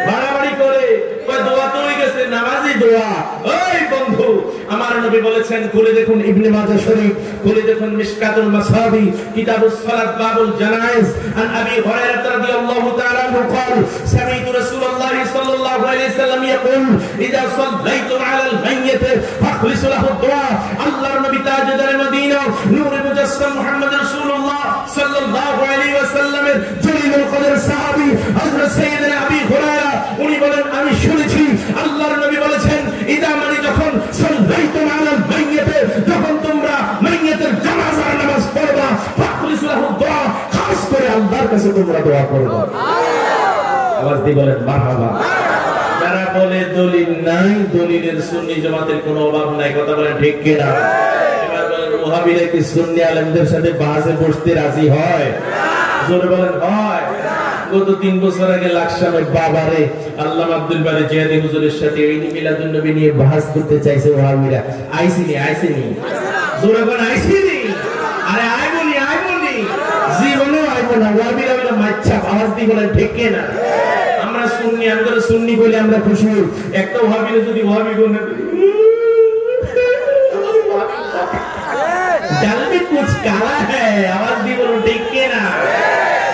বাড়াবাড়ি করে কয় দোয়া তো হয়ে গেছে নামাজই দোয়া ওই বন্ধু আমার নবী বলেছেন খুলে দেখুন ইবনে মাজাহ শরীফ খুলে দেখুন মিশকাতুল মাসাবি কিতাবুস সালাত বাবুল জানাইজ আন আবি হুরায়রা রাদিয়াল্লাহু তাআলা আনহু قال سمعت رسول الله صلى الله عليه وسلم يقول اذا صليتم على الميت فاخلصوا له الدعاء আল্লাহর নবী তাজদার মদিনা নূরে মুজাসসাম মুহাম্মদ রাসূলুল্লাহ সাল্লাল্লাহু আলাইহি ওয়াসাল্লামের জলিলুল কদর সাহাবী হযরত সাইয়েদনা আবি হুরায়রা উনি বলেন আমি শুনেছি আল্লাহর নবী বলেছেন ইদা মানে যখন সাল্লাইতুম আলাল মাইয়িত যখন তোমরা মাইয়িতের জানাজার নামাজ পড়বা ফাখলিসু লাহু দুআ খাস করে আল্লাহর কাছে তোমরা দোয়া করবা আওয়াজ দিয়ে বলেন মারহাবা যারা বলে দলিল নাই দলিলের সুন্নি জামাতের কোনো অভাব নাই কথা বলেন ঠিক কি না এবার বলেন ওহাবিরা কি সুন্নি আলেমদের সাথে বাসে বসতে রাজি হয় জোরে বলেন হয় গত 3 বছর আগে লাকসামের বাবারে আল্লামা আব্দুল বারী জিয়াদি হুজুরের সাথে ঈদ মিলাদুন নবী নিয়ে বাহাস করতে চাইছে ওহাবিরা আইসিনি জোরে বলেন আইসিনি আরে আইবনি জীবনে আইবো না ওহাবিরা বলে মাচ্ছা আওয়াজ দিয়ে বলেন ঠিক কি না আমরা সুন্নি আমরা সুন্নি বলে আমরা খুশি একটা ওহাবিরা যদি ওহাবি গুণ ডাল में कुछ काला है आवाज दी बोलो ठीक के ना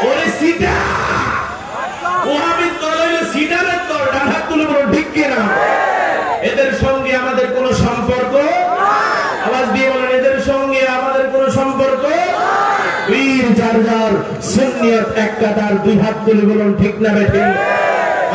ओरे सीधा ওহাবি তলাইলে সিটার তো ডান হাত তুলে বলো ঠিক কি না এদের সঙ্গে আমাদের কোনো সম্পর্ক আওয়াজ দিয়ে বলেন এদের সঙ্গে আমাদের কোনো সম্পর্ক বীর জারজার সুন্নিয়ত একটা তার দুই হাত তুলে বলুন ঠিক না বেঠিক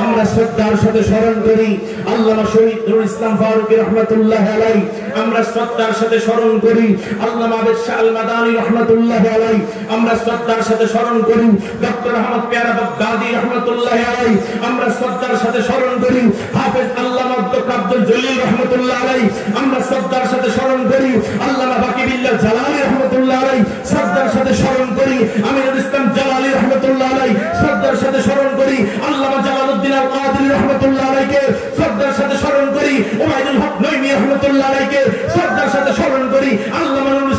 আমরা শ্রদ্ধার সাথে স্মরণ করি আল্লামা শহীদ নুরুল ইসলাম ফারুকী রাহমাতুল্লাহি আলাইহি আমরা শ্রদ্ধার সাথে স্মরণ করি আল্লামা আবেদ শাহ আল মাদানী রাহমাতুল্লাহি আলাইহি আমরা শ্রদ্ধার সাথে স্মরণ করি ডক্টর আহমদ পেয়ারা বাগদাদী রাহমাতুল্লাহি আলাইহি আমরা শ্রদ্ধার সাথে স্মরণ করি হাফেজ আল্লামা আব্দুল জলিল রাহমাতুল্লাহি আলাইহি আমরা শ্রদ্ধার সাথে স্মরণ করি আল্লামা বাকি বিল্লাহ জালালী রাহমাতুল্লাহি আলাইহি শ্রদ্ধার সাথে স্মরণ করি আমিনুল ইসলাম জালালী রাহমাতুল্লাহি আলাইহি শ্রদ্ধার সাথে স্মরণ করি আল্লামা জালালউদ্দিন আল কাদেরী রাহমাতুল্লাহি আলাইহি শ্রদ্ধার সাথে স্মরণ করি ওবাইদুল হক নঈমী রাহমাতুল্লাহি আলাইহি শ্রদ্ধার সাথে স্মরণ করি আল্লামা নুরুল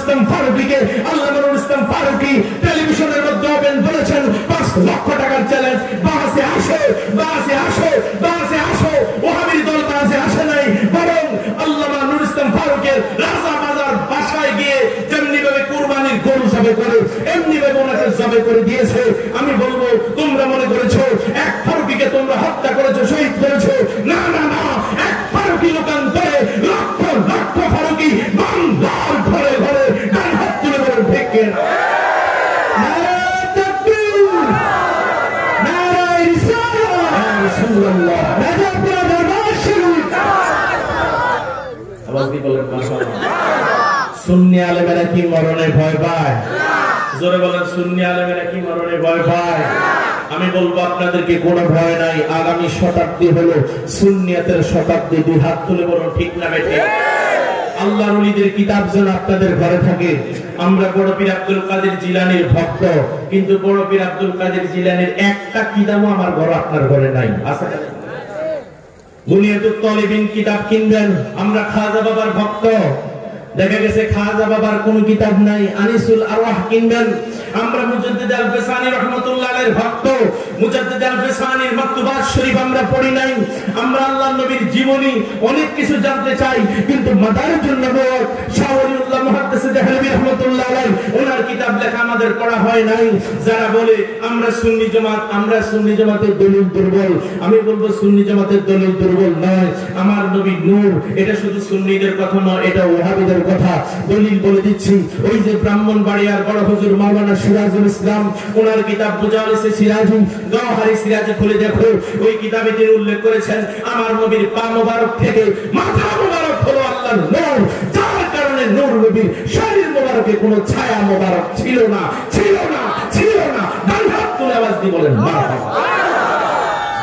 কিভাবে ওনাকে জবে করে দিয়েছে। আমি বলবো তোমরা মনে করেছো এক ফারুকীকে তোমরা হত্যা করেছো, শহীদ করেছো। না না না, এক ফারুকী লোকান্তরে লক্ষ লক্ষ ফারুকী বাংলার ঘরে ঘরে ডান হাত তুলে বলেন ঠিক কিনা? সুন্নি আলেমেরা কি মরণে ভয় পায়? জোরে বলেন, সুন্নি আলেমেরা কি মরণে ভয় পায়? আমি বলবো আপনাদেরকে কোনো ভয় নাই। আগামী শতাব্দী হলো সুন্নিয়াতের শতাব্দী। দুই হাত তুলে বলুন ঠিক না বেঠিক? আল্লাহর ওলিদের কিতাব যেন আপনাদের ঘরে থাকে। আমরা বড় পীর আব্দুল কাদের জিলানীর ভক্ত, কিন্তু বড় পীর আব্দুল কাদের জিলানীর একটা কিতাবও আমার ঘরে আপনার ঘরে নাই। আছে বুনিয়াতুত তালিবিন কিতাব কিনবেন। আমরা খাজা বাবার ভক্ত, দেখা গেছে খাজা বাবার কোন কিতাব নাই। আনিসুল আরওয়াহ কিনবেন। আমরা মুজাদ্দিদ আল ফিসানি রাহমাতুল্লাহ আলাইহির ভক্ত, মুজাদ্দিদ আল ফিসানির মাকতুবাত শরীফ আমরা পড়ি নাই। আমরা আল্লাহর নবীর জীবনী অনেক কিছু জানতে চাই, কিন্তু মাদারিজুন নবুওয়াত শাহ ওলিউল্লাহ মুহাদ্দিস দেহলভী রাহমাতুল্লাহ আলাইহি ওনার কিতাব লেখা আমাদের পড়া হয় নাই। যারা বলে আমরা সুন্নি জামাত, আমরা সুন্নি জামাতের দলিল দুর্বল, আমি বলবো সুন্নি জামাতের দলিল দুর্বল নয়। আমার নবী নূর, এটা শুধু সুন্নিদের কথা নয়, এটা ওহাবীদের কথা। দলিল বলে দিচ্ছি, ওই যে ব্রাহ্মণবাড়িয়ার বড় হুজুর মাওলানা সিরাজুল ইসলাম, ওনার কিতাব মুজাওয়ালিসে সিরাজি, গওহারি সিরাজি খুলে দেখো, ওই কিতাবে তিনি উল্লেখ করেছেন আমার নবীর পা মোবারক থেকে মাথা মোবারক হলো আল্লাহর নূর, যার কারণে নূর নবীর শরীর মোবারকে কোনো ছায়া মোবারক ছিল না, ছিল না, ছিল না। ডান হাত তুলে আওয়াজ দিয়ে বলেন মারহাবা।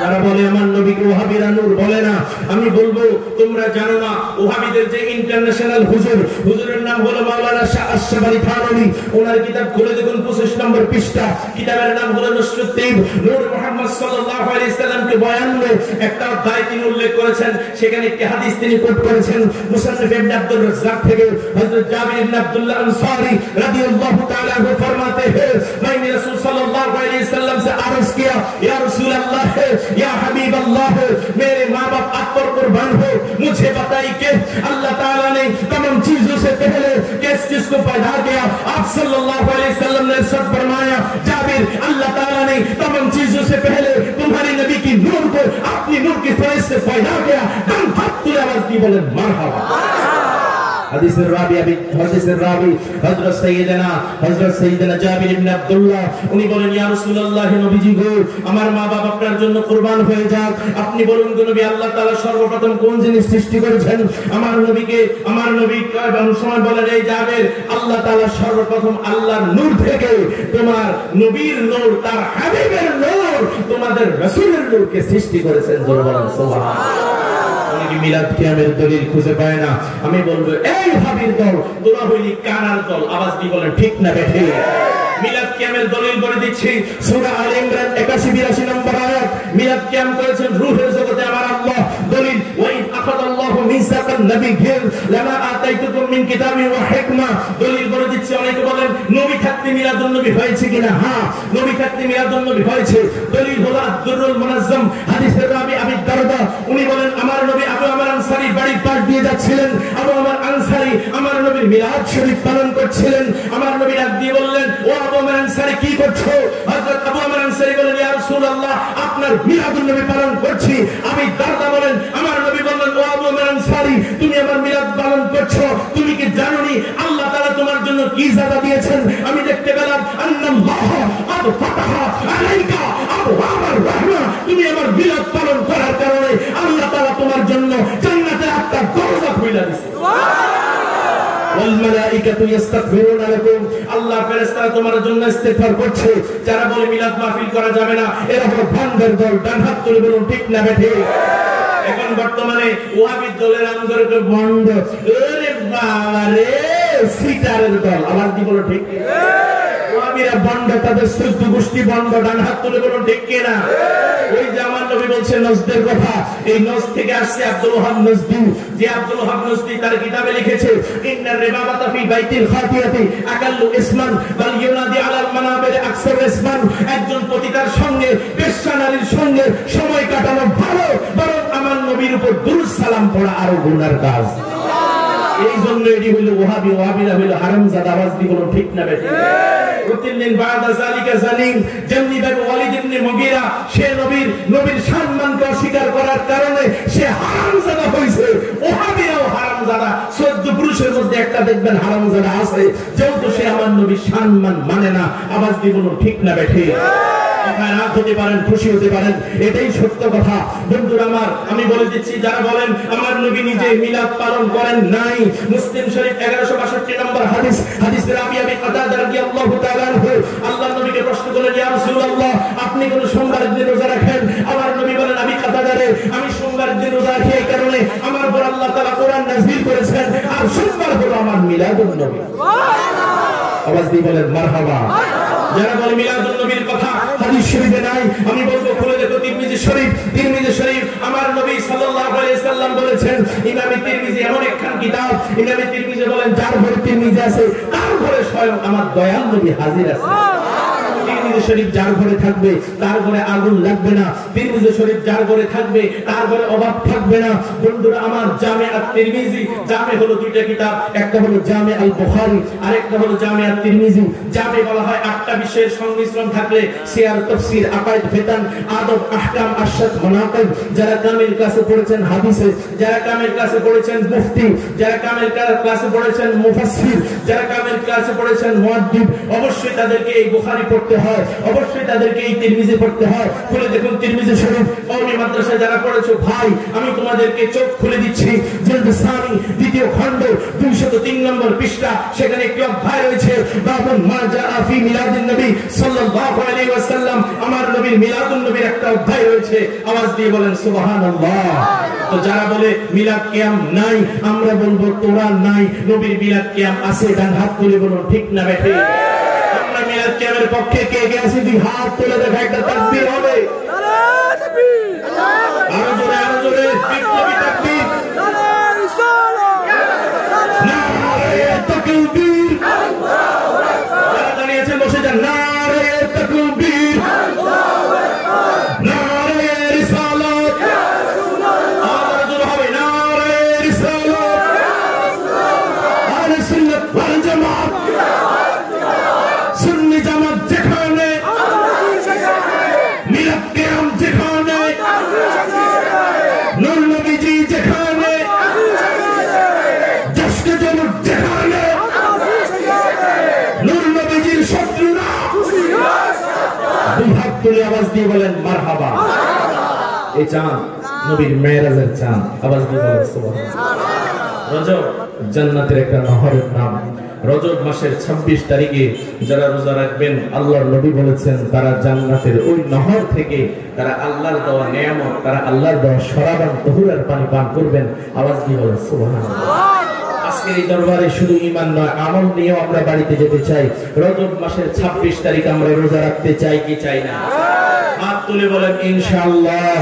যারা বলে আমার নবীকে ওহাবীরা নূর বলে না, আমি বলবো তোমরা জানো না ওহাবীদের যে ইন্টারন্যাশনাল হুজুর, হুজুরের নাম হলো মাওলানা শাহ আশরাফ আলী থানভী। ওনার কিতাব খুলে দেখুন 25 নম্বর পৃষ্ঠা, কিতাবের নাম হলো নুসরুদ্দিন নূর মুহাম্মদ সাল্লাল্লাহু আলাইহি সাল্লামকে বয়ানে একটা অধ্যায় তিনি উল্লেখ করেছেন। সেখানে একটি হাদিস তিনি কোট করেছেন মুসান্নিফ ইবনে আব্দুর রাজ্জাক থেকে। হযরত জাবির ইবনে আব্দুল্লাহ আনসারী রাদিয়াল্লাহু তাআলা আনহু ফরমাতে हैं मैंने रसूल सल्लल्लाहु अलैहि वसल्लम से अर्ज किया, या रसूल अल्लाह, या हबीब अल्लाह, मेरे माँ बाप आप पर कुर्बान हो, मुझे बताइए कि अल्लाह ताला ने तमाम चीजों से पहले किस चीज को पैदा किया? आप सल्लल्लाहु अलैहि वसल्लम ने इरशाद फरमाया, जाबिर, अल्लाह ताला ने तमाम चीजों से पहले तुम्हारे नबी की नूर को अपनी नूर की फैज से पैदा किया। हम हाथ तुले आवाज दी बोले मरहबा। হাদিসের রাবি হযরত সাইয়েদনা জাবির ইবনে আব্দুল্লাহ, উনি বলেন, ইয়া রাসূলুল্লাহ, নবীজি গো, আমার মা বাবা আপনার জন্য কুরবান হয়ে যাক, আপনি বলুন গো নবী, আল্লাহ তাআলা সর্বপ্রথম কোন জিনিস সৃষ্টি করেছেন? আমার নবী সময় বলেন, এই জাবির, আল্লাহ তাআলা সর্বপ্রথম আল্লাহর নূর থেকে তোমার নবীর নূর, তার হাবিবের নূর, তোমাদের রাসূলের নূরকে সৃষ্টি করেছেন। জোরে বলেন সুবহানাল্লাহ। মিলাদ কিয়ামের দলিল খুঁজে পায় না। আমি বলবো এই হাবির দল, তোরা হইলি কানার দল। আওয়াজ দিয়ে বলেন ঠিক না বেঠিক? মিলাদ কিয়ামের দলিল বলে দিচ্ছি, সূরা আলে ইমরান 81-82 নম্বর আয়াত। মিলাদ কিয়াম করেছেন রূহের জগতে আমার আল্লাহ। দলিল, ওয়াইদ আখাযাল্লাহু মিসাকান নাবিয়্যিন লামা আতাইতুকুম মিন কিতাবিন ওয়া হিকমা। দলিল বলে দিচ্ছি, অনেকে বলেন নবী থাকতে মিলাদুন নবী হয়েছে কিনা? হ্যাঁ, নবী থাকতে মিলাদুন নবী হয়েছে। দলিল হলো আদ-দুররুল মুনাজ্জাম, হাদিসের রাবি আবি দারদা, উনি বলেন আমার নবী আবু আমর আনসারী বাড়ির পাশ দিয়ে যাচ্ছিলেন। আবু আমর আনসারী আমার নবীর মিলাদ শরীফ পালন করছিলেন। আমার নবী ডাক দিয়ে বললেন, ও আবু আমর আনসারী, কি করছো? হযরত আবু আমর আনসারী বলেন, ইয়া রাসূলুল্লাহ, আপনার মিলাদুন নবী পালন করছি। আবি দারদা বলেন, আমার নবী বললেন, ও আবু আমর আনসারী, তুমি আমার মিলাদ পালন করছো, তুমি কি জানোনি আল্লাহ তাআলা তোমার জন্য কি জাযা দিয়েছেন? আমি দেখতে পেলাম আন্নাল্লাহ আদ ফাতাহা আলাইকা আবওয়াবার রাহমা, তুমি আমার মিলাদ পালন করার কারণে আল্লাহ তাআলা তোমার জন্য জান্নাতের একটা দরজা খুলে দিয়েছে। সুবহানাল্লাহ। ওয়াল মালাইকাতু ইস্তাগফিরুনা লাকুম, আল্লাহর ফেরেশতারা তোমার জন্য ইস্তিগফার করছে। যারা বলে মিলাদ মাহফিল করা যাবে না, এরা হলো ভণ্ডের দল। ডান হাত তুলে বলুন ঠিক না বেঠিক? এখন বর্তমানে ওয়াহাবী দলের নাম করে ভণ্ড, ওরে বাবা রে, সিটারের দল। আওয়াজ দিয়ে বলো ঠিক কি? ওয়াহাবীরা ভণ্ড, তাদের চোদ্দ গোষ্ঠী ভণ্ড। ডান হাত তুলে বলুন ঠিক কি না? ওই যে আমার নবী বলছে নজদের কথা, এই নজ থেকে আসছে আব্দুল ওয়াহাব নজদি। যে আব্দুল ওয়াহাব নজদি তার কিতাবে লিখেছে, ইন্নার রিবাবাতা ফি বাইতিল খাতিয়াতি আকাল্লু ইসমান বাল ইউনাদি আলাল মানাবির আকসার ইসমান। একজন পতিতার সঙ্গে, বেশ্যা নারীর সঙ্গে সময় কাটানো ভালো, বরং আমার নবীর উপর দুরূদ সালাম পড়া আরো গুনার কাজ। এই জন্য এটি হইল ওয়াহাবী, ওয়াহাবীরা হইল হারামজাদা। আওয়াজ দিয়ে বলুন ঠিক না বেঠিক? উতিল্লিন বাদা যালিকা জালিম। যেমনি ভাবে ওয়ালিদ ইবনে মুগীরা সে নবীর সম্মানকে অস্বীকার করার কারণে সে হারামজাদা হয়েছে, ওহাবীরাও হারামজাদা। 14 পুরুষের মধ্যে একটা দেখবেন হারামজাদা আছে, যেহেতু সে আমার নবীর সম্মান মানে না। আওয়াজ দিয়ে বলুন ঠিক না বেঠিক? রাগ হতে পারেন, খুশি হতে পারেন, এটাই সত্য কথা। বন্ধুরা আমার, আমি বলে দিচ্ছি, যারা বলেন আমার নবী নিজে মিলাদ পালন করেন নাই, মুসলিম শরীফ 1162 নম্বর হাদিস, হাদিস রাবি আবি কাতাদা রাদিয়াল্লাহু তাআলা আনহু আল্লাহর নবীকে প্রশ্ন করলেন, ইয়া রাসূলুল্লাহ, আপনি কোন সোমবারের দিন রোজা রাখেন? আমার নবী বলেন, আমি কাতাদা রে, আমি সোমবারের দিন রোজা রাখি এই কারণে আমার উপর আল্লাহ তাআলা কোরআন নাযিল করেছেন, আর সোমবার হলো আমার মিলাদুন নবী। সুবহানাল্লাহ। আওয়াজ দিয়ে বলেন মারহাবা। যারা বলে মিলাদুন নবীর কথা হাদিস শরীফে নাই, আমি বলবো খুলে দেখো তিরমিজি শরীফ। তিরমিজি শরীফ আমার নবী সাল্লাল্লাহু আলাইহি সাল্লাম বলেছেন, ইমামে তিরমিজি এমন একখান কিতাব, ইমামে তিরমিজি বলেন যার ঘরে তিরমিজি আছে তার ঘরে স্বয়ং আমার দয়াল নবী হাজির আছে। তিরমিজি শরীফ যার ঘরে থাকবে তার ঘরে আগুন লাগবে না। তিরমিজি শরীফ যার ঘরে থাকবে তার ঘরে অভাব থাকবে না। বন্ধুরা আমার, জামে আত তিরমিজি, জামে হলো দুইটা কিতাব, একটা হলো জামে আল বুখারী, আরেকটা হলো জামে আত তিরমিজি। জামে বলা হয় 8টা বিষয়ের সংমিশ্রণ থাকলে সিয়ার, তাফসীর, আকায়েদ, ফিতান, আদব, আহকাম, আরশাদ, মানাকিব। যারা কামিল ক্লাসে পড়েছেন হাদিসে, যারা কামিল ক্লাসে পড়েছেন মুফতি, যারা কামিল ক্লাসে পড়েছেন মুফাসসির, যারা কামিল ক্লাসে পড়েছেন মুহাদ্দিস, অবশ্যই তাদেরকে এই বুখারী পড়তে হয়, অবশ্যই তাদেরকে এই তিরমিজি পড়তে হয়। খুলে দেখুন তিরমিজি শরীফ। কওমি মাদ্রাসায় যারা পড়েছো ভাই, আমি তোমাদেরকে চোখ খুলে দিচ্ছি। জিলদ সানি, দ্বিতীয় খণ্ড, 203 নম্বর পৃষ্ঠা, সেখানে একটি অধ্যায় রয়েছে, বাবুন মা জাআ ফি মিলাদিন নবী সাল্লাল্লাহু আলাইহি ওয়াসাল্লাম। আমার নবীর মিলাদুন নবীর একটা অধ্যায় রয়েছে। আওয়াজ দিয়ে বলেন সুবহানাল্লাহ। তো যারা বলে মিলাদ কিয়াম নাই, আমরা বলবো তোরা নাই, নবীর মিলাদ কিয়াম আছে। ডান হাত তুলে বলুন ঠিক না বেঠিক? আমরা মিলাদ কিয়ামের পক্ষে কে কে আছে? দুই হাত তুলে দেখা, একটা তাকবীর হবে। নারে তাকবীর, আরো জোরে, আরো জোরে, বিপ্লবী তাকবীর, নারে রিসালাত, নারে তাকবীর, আল্লাহু আকবার। যারা দাঁড়িয়ে আছেন বসে যান, নারে তাকবীর, আল্লাহু আকবার, নারে রিসালাত, ইয়া রাসূলুল্লাহ। আরো জোরে হবে, নারে রিসালাত, ইয়া রাসূলুল্লাহ। আহলে সুন্নাত ওয়াল জামাত, সুন্নি জামাত যেখানে, মিলাদ কিয়াম যেখানে, নূর নবীজি যেখানে, জশ্নে জমুর যেখানে, নূর নবীজির শত্রুরা দুই হাত তুলে আওয়াজ দিয়ে বলেন মারহাবা। এই চাঁদ নবীর মেরাজের চাঁদ। আওয়াজ দিয়ে বলেন সুবহানাল্লাহ। রজব জান্নাতের একটা নহরের নাম। রজব মাসের 26 তারিখে যারা রোজা রাখবেন, আল্লাহর নবী বলেছেন তারা জান্নাতের ওই নহর থেকে তারা আল্লাহর দেওয়া নিয়ামত, তারা আল্লাহর দেওয়া শরাবান তহুরার পানি পান করবেন। আওয়াজ দিয়ে বলেন সুবহানাল্লাহ। আজকের এই দরবারে শুধু ঈমান নয়, আমল নিয়েও আমরা বাড়িতে যেতে চাই। রজব মাসের 26 তারিখ আমরা রোজা রাখতে চাই কি চাই না? হাত তুলে বলেন ইনশাআল্লাহ।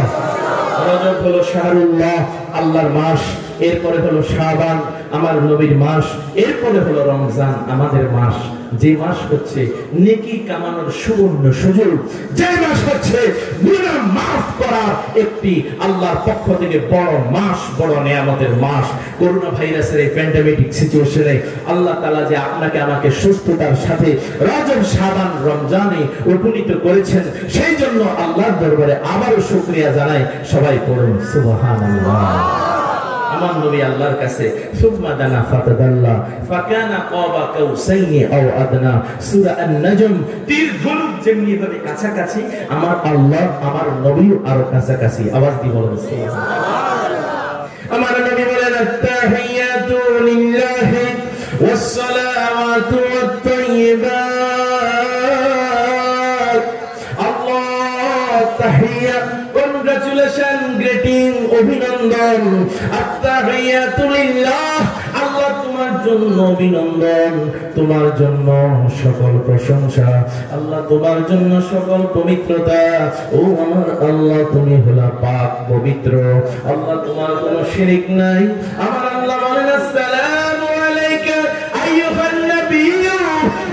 রজব হলো শাহরুল্লাহ, আল্লাহর মাস। এরপরে হলো শাবান, আমার নবীর মাস। এরপরে হলো রমজান, আমাদের মাস। যে মাস হচ্ছে নেকি কামানোর সুবর্ণ সুযোগ, যে মাস হচ্ছে গুনাহ মাফ করার একটি আল্লাহর পক্ষ থেকে বড় মাস, বড় নিয়ামতের মাস। করোনা ভাইরাসের এই প্যান্ডেমিক সিচুয়েশনে আল্লাহ তাআলা যে আপনাকে আমাকে সুস্থতার সাথে রজব, শাবান, রমজানে উপনীত করেছেন, সেই জন্য আল্লাহর দরবারে আবারও শুকরিয়া জানাই। সবাই পড়ুন সুবহানাল্লাহ। আমার নবী আল্লাহর কাছে সুম্মা দানা ফাতাদাল্লা ফাকানা কাবা কাউসাইনি আও আদনা। সূরা আন-নাজম। তীর ধনুক যেমনি ভাবে কাছাকাছি, আমার আল্লাহ, আমার নবীও আরো কাছাকাছি। আওয়াজ দিয়ে বলেন সুবহানাল্লাহ। আমার নবী বলেন আত-তাহিয়াতু লিল্লাহি ওয়াস-সালাওয়াতু ওয়াত-তাইয়্যিবাত। আল্লাহ তাহিয়া, কংগ্রাচুলেশন, গ্রিটিং, অভিনন্দন। আত-তাহিয়াতু লিল্লাহ, আল্লাহ তোমার জন্য অভিনন্দন, তোমার জন্য সকল প্রশংসা, আল্লাহ তোমার জন্য সকল পবিত্রতা। ও আমার আল্লাহ, তুমি হলা পাক পবিত্র, আল্লাহ তোমার কোনো শিরক নাই। আমার আল্লাহ বলেন আসসালামু আলাইকা আইয়ুহান নাবিয়্যু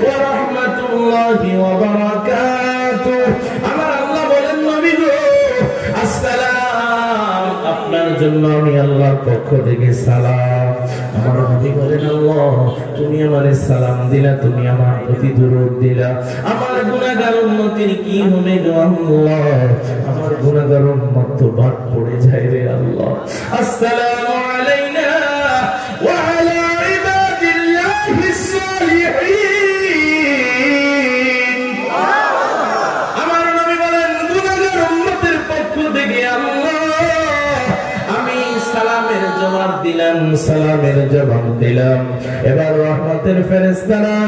ওয়া রাহমাতুল্লাহি ওয়া বারাকাতুহু। আমার আল্লাহ বলেন নবী গো, আসসালাম, আপনার জন্য আমি আল্লাহর পক্ষ থেকে সালাম। আমার নবী বলেন আল্লাহ তুমি আমারে সালাম দিলা, তুমি আমার প্রতি দরুদ দিলা, আমার গুনাহগার উম্মতের কি হবে গো আল্লাহ? আমার গুনাহগার উম্মত তো বাদ পড়ে যায় রে আল্লাহ। আসসালামু আলাইনা ওয়া আলা ইবাদিল্লাহিস সালিহিন। আমার নবী বলেন গুনাহগার উম্মতের পক্ষ থেকে আল্লাহ আমি সালামের জবাব দিলাম, সালামের জবাব দিলাম। এবার রহমতের ফেরেশতারা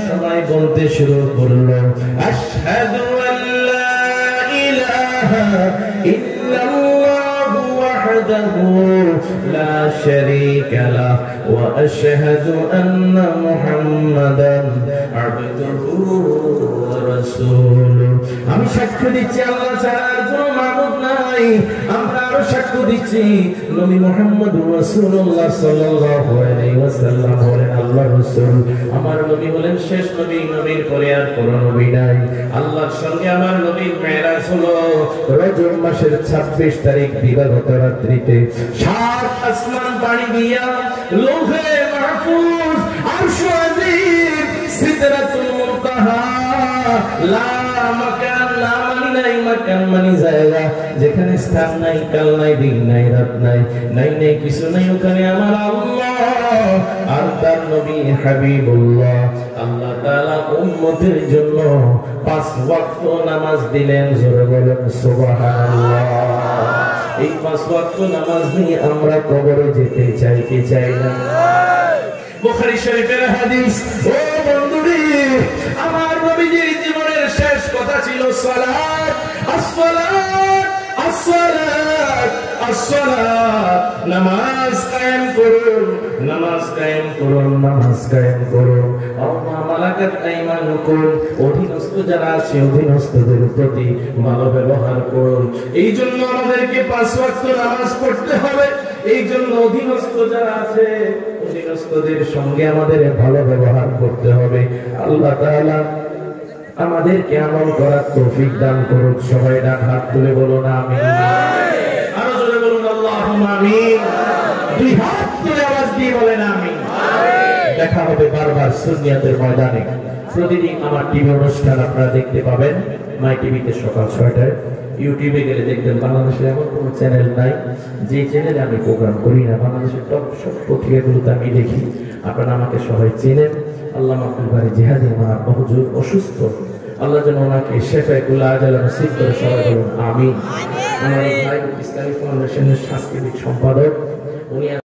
সবাই বলতে শুরু করলো আশহাদু আল্লা ইলাহা ইল্লাল্লাহু ওয়াহদাহু লা শারীকা লাহু ওয়া আশহাদু আন্না মুহাম্মাদান আবদুহু ওয়া রাসূলুহু। আমি সাক্ষ্য দিচ্ছি আল্লাহ ছাড়া আর কোনো মাবুদ নাই। আমরা আরো সাক্ষ্য দিচ্ছি নবী মুহাম্মদ রাসূলুল্লাহ সাল্লাল্লাহু আলাইহি ওয়াসাল্লাম হলেন আল্লাহর রাসূল। আমার নবী হলেন শেষ নবী, নবীর পরে আর কোনো নবী নাই। আল্লাহর সঙ্গে আমার নবীর মেরাজ হলো রজব মাসের 26 তারিখ দিবাগত রাত্রিতে। 7 আসমান পাড়ি দিয়া লৌহে মাহফুজ, আরশ আজিম, সিদরাতুল মুনতাহা, লা মাকান, লা মানি নাই, মাকান মানি জায়গা, যেখানে স্থান নাই, কাল নাই, দিন নাই, রাত নাই, নাই নাই কিছু নাই, ওখানে আমার আল্লাহ আর তার নবী হাবিবুল্লাহ। আল্লাহ তাআলা উম্মতের জন্য 5 ওয়াক্ত নামাজ দিলেন। জোরে বলেন সুবহানাল্লাহ। এই 5 ওয়াক্ত নামাজ নিয়ে আমরা কবরে যেতে চাই কি চাই না? বুখারী শরীফের হাদিস। ও বন্ধুরে, আমার নবীজির জীবনের শেষ কথা ছিল সালাত, আসসালাত, আসসালাত, আসসালাত। নামাজ কায়েম করুন, নামাজ কায়েম করুন, নামাজ কায়েম করুন। আল্লাহ মালাকাত আইমানুকুম, অধীনস্থ যারা আছে অধীনস্থদের প্রতি ভালো ব্যবহার করুন। এই জন্য আমাদেরকে 5 ওয়াক্ত নামাজ পড়তে হবে। এই জন্য অধীনস্থ যারা আছে অধীনস্থদের সঙ্গে আমাদের ভালো ব্যবহার করতে হবে। আল্লাহ তাআলা আমাদেরকে আমল করার তৌফিক দান করুন। সবাই ডান হাত তুলে বলুন আমিন। আরো জোরে বলুন আল্লাহুম্মা আমিন। দুই হাত তুলে আওয়াজ দিয়ে বলেন আমিন। দেখা হবে বারবার সুন্নিয়াতের ময়দানে। প্রতিদিন আমার টিভি অনুষ্ঠান আপনারা দেখতে পাবেন মাই টিভিতে সকাল 6টায়। ইউটিউবে গেলে দেখবেন বাংলাদেশের এমন কোনো চ্যানেল নাই যে চ্যানেলে আমি প্রোগ্রাম করি না। বাংলাদেশের টপ সব পত্রিকাগুলোতে আমি দেখি। আপনারা আমাকে সবাই চেনেন। আল্লাহ আব্দুল বারী জিহাদি আমার আব্বা হুজুর অসুস্থ, আল্লাহ যেন ওনাকে শেফায়ে কুল আজাল নসিব করে। সবাই বলুন আমিন। আমার ভাই ইসলামিক ফাউন্ডেশনের সাংস্কৃতিক সম্পাদক, উনি